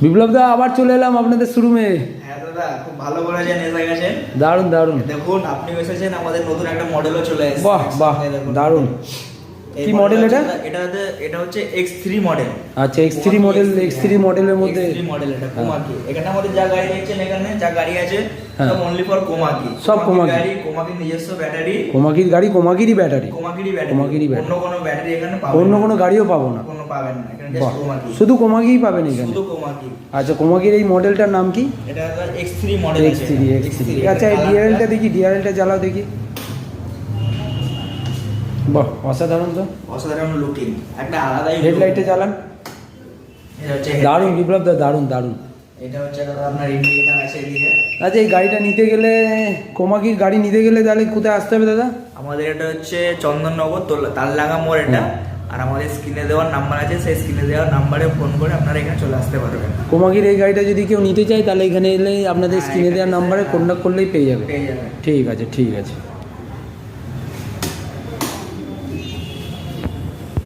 বিপ্লব দা আবার চলে এলাম আপনাদের শোরুমে। হ্যাঁ দাদা, খুব ভালো করেছেন, এসে গেছেন। দারুণ দারুণ। দেখুন আপনি এসেছেন, আমাদের নতুন একটা মডেলও চলে এসেছে। বাহ বাহ, দারুণ। কি মডেল এটা? এটা হচ্ছে X3 মডেল। আচ্ছা, X3 মডেল। X3 মডেলের মধ্যে X3 মডেল, এটা কোমাকি। এখানে আমাদের যা গাড়ি দেখছেন, এখানে যা গাড়ি আছে সব অনলি ফর কোমাকি। সব কোমাকি গাড়ি, কোমাকির নিজস্ব ব্যাটারি। কোমাকির গাড়ি, কোমাকিরই ব্যাটারি। কোমাকিরই ব্যাটারি। ব্যাটারি। অন্য কোনো ব্যাটারি এখানে পাবেন না। অন্য কোনো গাড়িও পাবো না। কোনো পাবেন না, এখানে জাস্ট কোমাকি। শুধু কোমাকিই পাবেন এখানে। শুধু কোমাকি। আচ্ছা, কোমাকির এই মডেলটার নাম কি? এটা X3 মডেল আছে। X3। আচ্ছা, এই ডিআরএলটা দেখি, ডিআরএলটা জ্বালাও দেখি। বাহ, অসাধারণ তো। অসাধারণ লুকিং, একটা আলাদাই। হেডলাইটে জ্বালান। এটা হচ্ছে দারুণ বিপ্লব দা, দারুণ দারুণ। এটা হচ্ছে আপনার ইন্ডিকেটর আছে এদিকে। আচ্ছা, এই গাড়িটা নিতে গেলে, কোমাকির গাড়ি নিতে গেলে তাহলে কোথায় আসতে হবে দাদা? আমাদের এটা হচ্ছে চন্দননগর তালডাঙ্গা মোড় এটা। আর আমাদের স্ক্রিনে দেওয়ার নাম্বার আছে, সেই স্ক্রিনে দেওয়ার নাম্বারে ফোন করে আপনারা এখানে চলে আসতে পারবেন। কোমাকির এই গাড়িটা যদি কেউ নিতে চায় তাহলে এখানে এলে আপনাদের স্ক্রিনে দেওয়ার নাম্বারে কন্ট্যাক্ট করলেই পেয়ে যাবে। পেয়ে যাবেন। ঠিক আছে, ঠিক আছে।